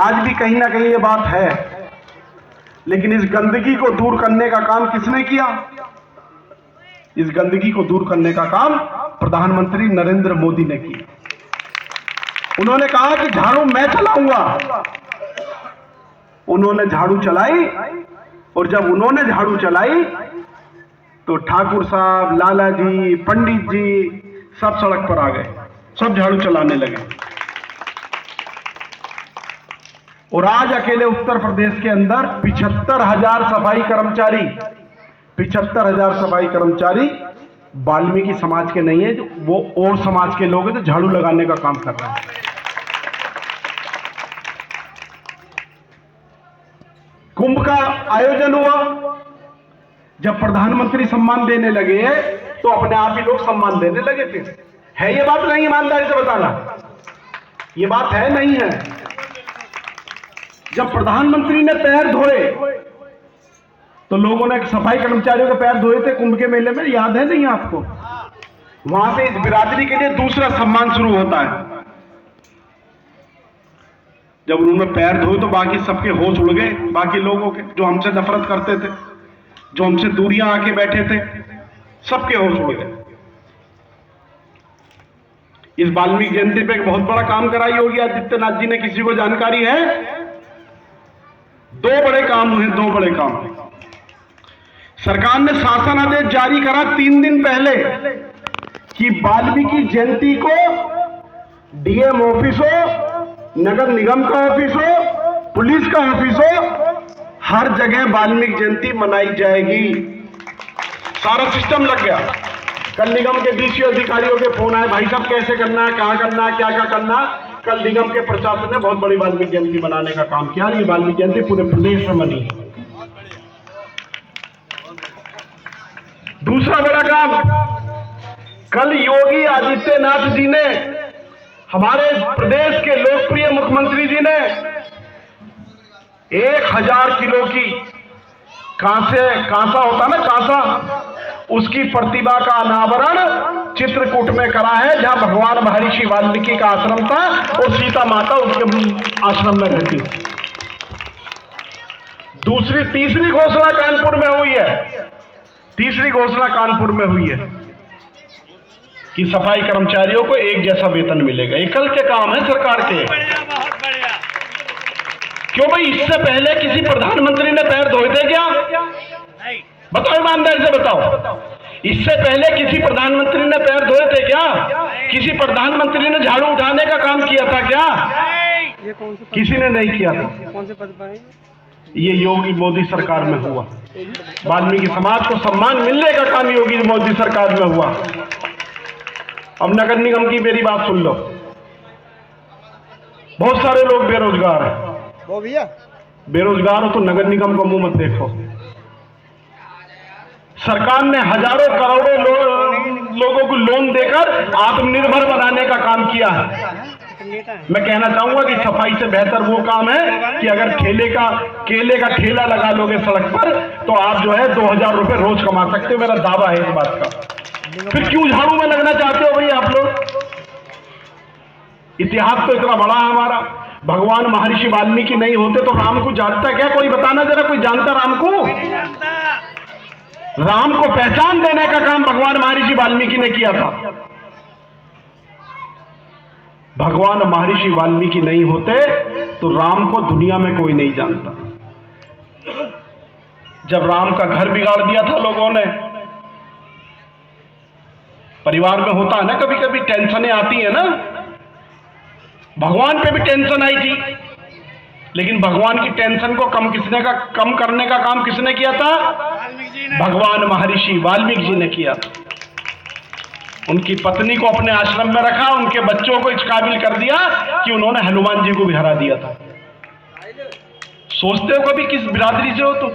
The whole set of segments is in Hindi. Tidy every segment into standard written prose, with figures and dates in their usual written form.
आज भी कहीं ना कहीं ये बात है, लेकिन इस गंदगी को दूर करने का काम किसने किया? इस गंदगी को दूर करने का काम प्रधानमंत्री नरेंद्र मोदी ने किया। उन्होंने कहा कि झाड़ू मैं चलाऊंगा। उन्होंने झाड़ू चलाई, और जब उन्होंने झाड़ू चलाई तो ठाकुर साहब, लाला जी, पंडित जी सब सड़क पर आ गए, सब झाड़ू चलाने लगे। और आज अकेले उत्तर प्रदेश के अंदर 75,000 सफाई कर्मचारी, 75,000 सफाई कर्मचारी वाल्मीकि समाज के नहीं है, जो वो और समाज के लोग हैं जो झाड़ू लगाने का काम कर रहे हैं। कुंभ का आयोजन हुआ, जब प्रधानमंत्री सम्मान देने लगे तो अपने आप ही लोग सम्मान देने लगे थे। है ये बात नहीं? ईमानदारी से बताना, ये बात है नहीं है? जब प्रधानमंत्री ने पैर धोए तो लोगों ने सफाई कर्मचारियों के पैर धोए थे कुंभ के मेले में, याद है नहीं आपको? वहां से इस बिरादरी के लिए दूसरा सम्मान शुरू होता है। जब उन्होंने पैर धोए तो बाकी सबके होश उड़ गए, बाकी लोगों के जो हमसे नफरत करते थे, जो हमसे दूरियां आके बैठे थे, सबके होश उड़ गए। इस वाल्मीकि जयंती पे एक बहुत बड़ा काम कराई होगी आदित्यनाथ जी ने, किसी को जानकारी है? 2 बड़े काम हुए, 2 बड़े काम। सरकार ने शासन आदेश जारी करा 3 दिन पहले कि वाल्मीकि जयंती को डीएम ऑफिस हो, नगर निगम का ऑफिस हो, पुलिस का ऑफिस हो, हर जगह वाल्मीकि जयंती मनाई जाएगी। सारा सिस्टम लग गया। कल निगम के डीसी अधिकारियों के फोन आए, भाई साहब कैसे करना है, कहां करना है, क्या क्या करना। कल निगम के प्रशासन ने बहुत बड़ी वाल्मीकि जयंती मनाने का काम किया। ये वाल्मीकि जयंती पूरे प्रदेश में मनी। दूसरा बड़ा काम, कल योगी आदित्यनाथ जी ने, हमारे प्रदेश के लोकप्रिय मुख्यमंत्री जी ने 1000 किलो की कांसा होता ना, कांसा, उसकी प्रतिभा का अनावरण चित्रकूट में करा है, जहां भगवान महर्षि वाल्मीकि का आश्रम था और सीता माता उसके आश्रम में रहती। तीसरी घोषणा कानपुर में हुई है, तीसरी घोषणा कानपुर में हुई है कि सफाई कर्मचारियों को एक जैसा वेतन मिलेगा। ये कल के काम है सरकार के। क्यों भाई, इससे पहले किसी प्रधानमंत्री ने पैर धोए थे क्या? बताओ, ईमानदारी से बताओ, इससे पहले किसी प्रधानमंत्री ने पैर धोए थे क्या? किसी प्रधानमंत्री ने झाड़ू उठाने का काम किया था क्या? किसी ने नहीं किया था। कौन से पद पर है? ये योगी मोदी सरकार में हुआ। वाल्मीकि समाज को सम्मान मिलने का काम योगी मोदी सरकार में हुआ। अब नगर निगम की मेरी बात सुन लो। बहुत सारे लोग बेरोजगार हैं। वो भैया बेरोजगार हो तो नगर निगम को मुंह मत देखो। सरकार ने हजारों करोड़ों लोगों को लोन देकर आत्मनिर्भर बनाने का काम किया है। मैं कहना चाहूंगा कि सफाई से बेहतर वो काम है कि अगर केले का ठेला लगा लोगे सड़क पर तो आप जो है 2000 रुपए रोज कमा सकते हो। मेरा दावा है इस बात का। फिर क्यों झाड़ू में लगना चाहते हो भाई आप लोग? इतिहास तो इतना बड़ा है हमारा। भगवान महर्षि वाल्मीकि नहीं होते तो राम को जानता क्या? कोई बताना जरा, कोई जानता राम को? राम को पहचान देने का काम भगवान महर्षि वाल्मीकि ने किया था। भगवान महर्षि वाल्मीकि नहीं होते तो राम को दुनिया में कोई नहीं जानता। जब राम का घर बिगाड़ दिया था लोगों ने, परिवार में होता है ना कभी कभी टेंशनें आती है ना, भगवान पे भी टेंशन आई थी, लेकिन भगवान की टेंशन को कम करने का काम किसने किया था? भगवान महर्षि वाल्मीकि जी ने किया। उनकी पत्नी को अपने आश्रम में रखा, उनके बच्चों को इस काबिल कर दिया कि उन्होंने हनुमान जी को भी हरा दिया था। सोचते हो कभी किस बिरादरी से हो तुम?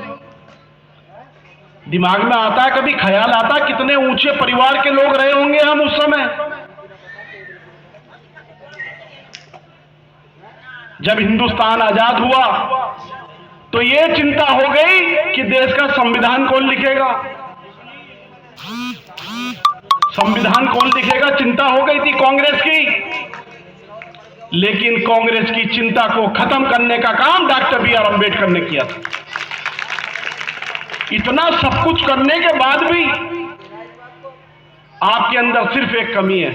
दिमाग में आता है, कभी ख्याल आता है कितने ऊंचे परिवार के लोग रहे होंगे हम उस समय? जब हिंदुस्तान आजाद हुआ तो ये चिंता हो गई कि देश का संविधान कौन लिखेगा, संविधान कौन लिखेगा, चिंता हो गई थी कांग्रेस की। लेकिन कांग्रेस की चिंता को खत्म करने का काम डॉक्टर बी.आर. अम्बेडकर ने किया था। इतना सब कुछ करने के बाद भी आपके अंदर सिर्फ एक कमी है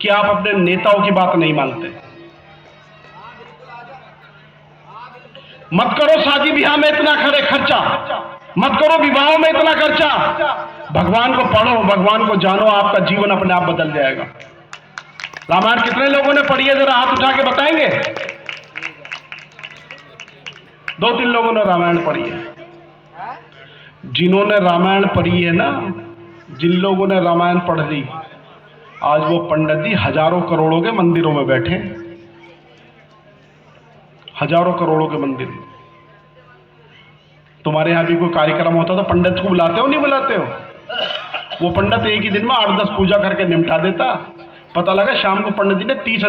कि आप अपने नेताओं की बात नहीं मानते। मत करो शादी ब्याह में इतना खर्चा, मत करो विवाहों में इतना खर्चा। भगवान को पढ़ो, भगवान को जानो, आपका जीवन अपने आप बदल जाएगा। रामायण कितने लोगों ने पढ़ी है, जरा हाथ उठा के बताएंगे? 2-3 लोगों ने रामायण पढ़ी है। जिन्होंने रामायण पढ़ी है ना, जिन लोगों ने रामायण पढ़ ली, आज वो पंडित जी हजारों करोड़ों के मंदिरों में बैठे, हजारों करोड़ों के मंदिर। तुम्हारे यहां भी कोई कार्यक्रम होता तो पंडित को बुलाते हो, नहीं बुलाते हो? वो पंडित एक ही दिन में 8-10 पूजा करके निपटा देता। पता लगा शाम को पंडित जी ने 30,000